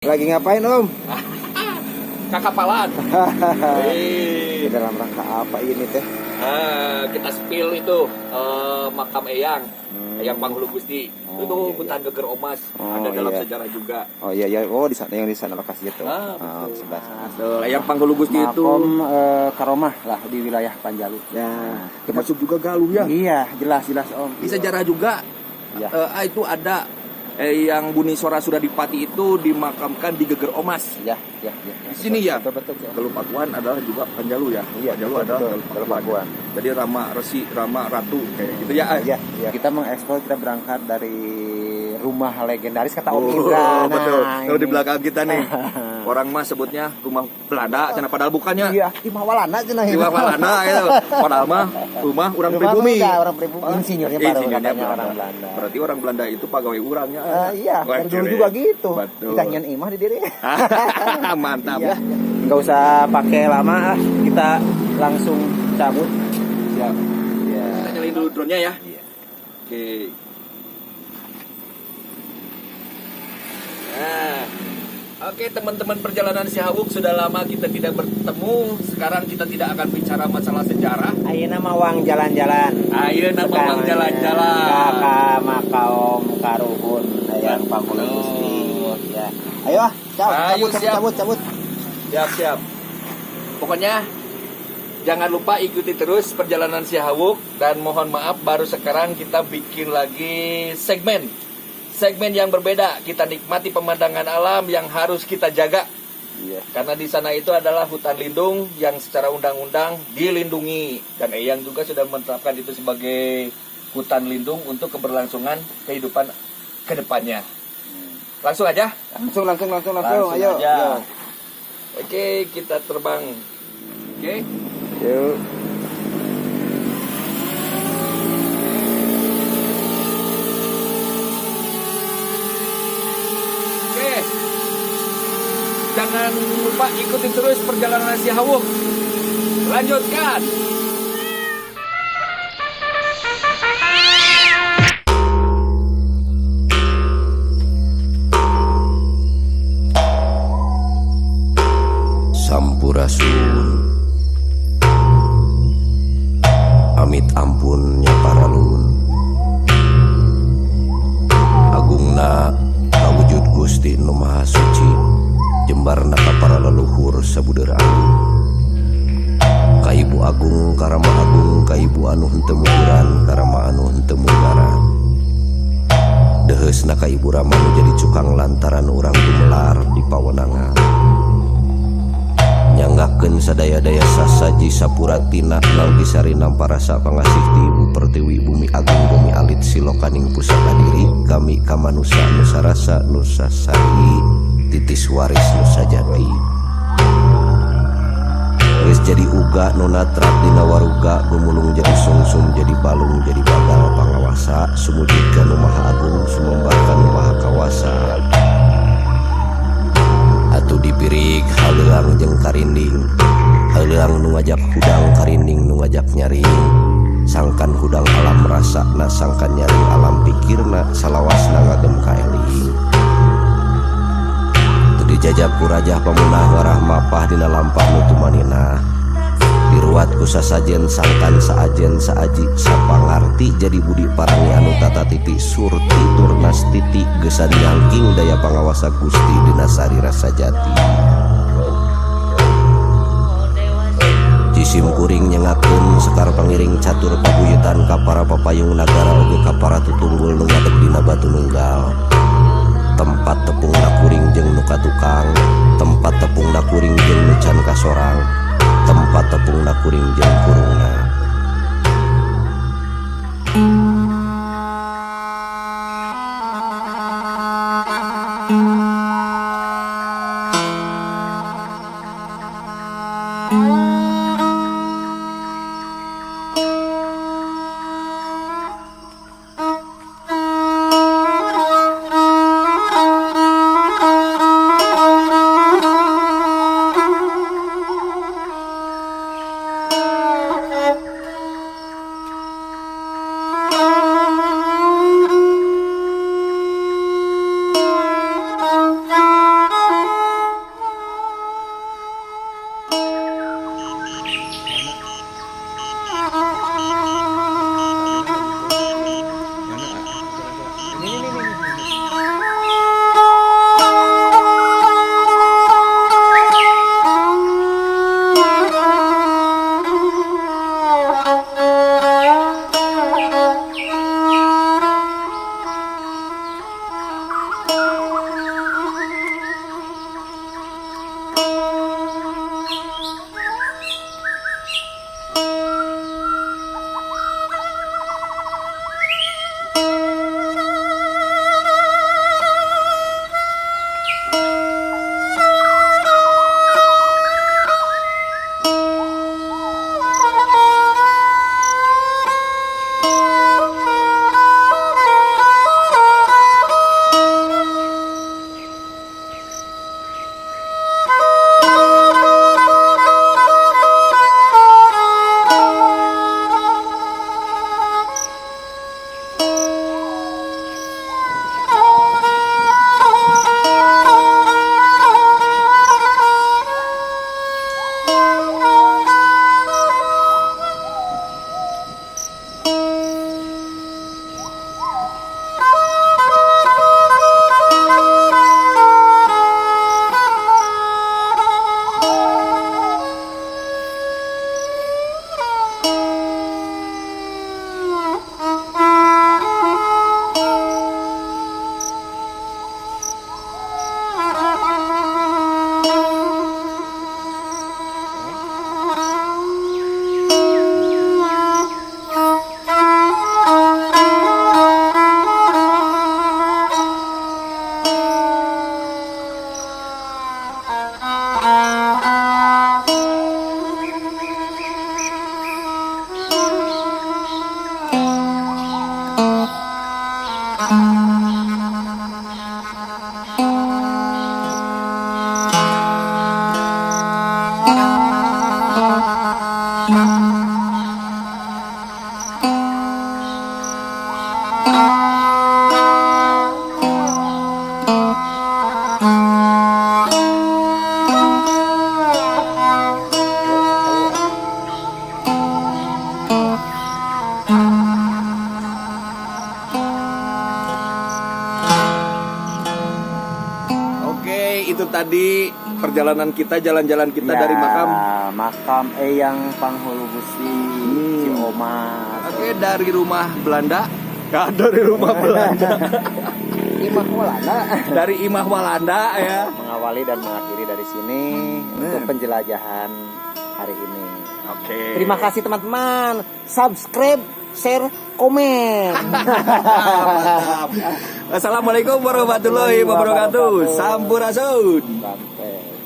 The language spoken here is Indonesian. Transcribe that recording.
Lagi ngapain Om? Kakapalan. Dalam rangka apa ini teh? Kita spill itu makam Eyang, Eyang Panghulu Gusti. Itu iya, hutan Geger Omas. Oh, ada dalam iya. sejarah juga. Oh iya iya, oh di sana yang di sana lokasi itu. Betul. Sebelah. Eyang Panghulu Gusti itu Makom Karomah lah di wilayah Panjalu. Ya, termasuk juga Galuh ya. Iya, jelas Om. di sejarah juga. Iya. Itu ada Eyang Bunisora Suradipati itu dimakamkan di Geger Omas. Ya. Di sini ya. Betul. Galuh Pakuan adalah juga Panjalu ya. Iya, Panjalu betul, adalah betul. Galuh Pakuan. Jadi Rama Resi, Rama Ratu kayak gitu ya. Iya, iya. Kita mengekspor, kita berangkat dari rumah legendaris kata Om Oh, Indra. betul. Kalau di ini. belakang kita nih, orang mah sebutnya rumah Belanda, cenah padahal bukannya. Iya, di Mawalana cenah Di Walana gitu. Padahal mah rumah orang pribumi. Orang pribumi. Insinyurnya baru katanya orang Belanda. Berarti orang Belanda itu pegawai urangnya. Iya, Wah, dari dulu keren. juga gitu. Betul. Kita nyen imah di diri. Mantap. Iya. Nggak usah pakai lama, kita langsung cabut. Siap. Ya. Kita nyalain dulu drone-nya ya. Iya. Oke. Nah, oke teman-teman perjalanan Sihawuk, sudah lama kita tidak bertemu. Sekarang kita tidak akan bicara masalah sejarah. Ayeuna mawang jalan-jalan. Ayo nama bang jalan-jalan. Kakak Makaom Karuhun Eyang Panghulu Gusti. Ya. Ayo Ayo, siap. cabut. Siap. Pokoknya jangan lupa ikuti terus perjalanan Sihawuk. Dan mohon maaf baru sekarang kita bikin lagi segmen yang berbeda. Kita nikmati pemandangan alam yang harus kita jaga. Iya. Karena di sana itu adalah hutan lindung yang secara undang-undang dilindungi. Dan Eyang juga sudah menetapkan itu sebagai hutan lindung untuk keberlangsungan kehidupan kedepannya. Langsung aja. Langsung. Langsung Ayo. aja. Oke, kita terbang. Oke. Yuk. Oke. Jangan lupa ikuti terus perjalanan Sihawuk. Lanjutkan. Sampurasun amit ampunnya paralun agungna kawujud Gusti Nu Maha Suci jembarna ka para leluhur sabudeur agung ka Ibu Agung Karama Agung ka Ibu anu henteu muguran Karama anu henteu munggaran deheusna ka Ibu Rama nu jadi cukang lantaran urang gumelar di pawenangan nyanggakeun sadaya-daya sasaji sapuratina nalgi sari namparasa pangasih ti Ibu Pertiwi Bumi Agung Bumi Alit Silokaning Pusaka Diri kami kamanusa nusa rasa nusa sari titis waris nusa jati geus jadi uga nunatrat dina waruga gumulung jadi sungsum jadi balung jadi bagal pangawasa sumujudkeun Nu Maha Agung sumembarkan Nu Maha Kawasa atuh dipirig haleuang jeung karinding haleuang nu ngajak hudang karinding nu ngajak nyaring sangkan hudang alam rasana sangkan nyaring alam pikirna salawasna ngagem ka eling teu dijajab ku rajah pamunah warah mapah dina lampah nu tumanina diruat ku sasajen sangkan saajen saaji sapangarti jadi budi parangi anu tata titi surti turnas titi gesan nyangking daya pangawasa Gusti dina sari rasa jati jisim kuring nyengakeun sekar pangiring catur pabuyutan ka para papayung nagara oge ka para tutunggul nu ngadeg dina batu nunggal tempat tepungna kuring jeung nu katukang tempat tepungna kuring jeung nu can kasorang tempat tepungna kuring jeung kurungna itu tadi perjalanan kita, jalan-jalan kita dari makam. makam Eyang Panghulu Gusti Ciomas. Oke, dari rumah Belanda. Dari rumah Belanda. Imah Walanda. Dari Imah Walanda ya. Mengawali dan mengakhiri dari sini untuk penjelajahan hari ini. Oke. Terima kasih teman-teman. Subscribe, share, komen. Assalamualaikum warahmatullahi wabarakatuh. Sampurasun. Sampai.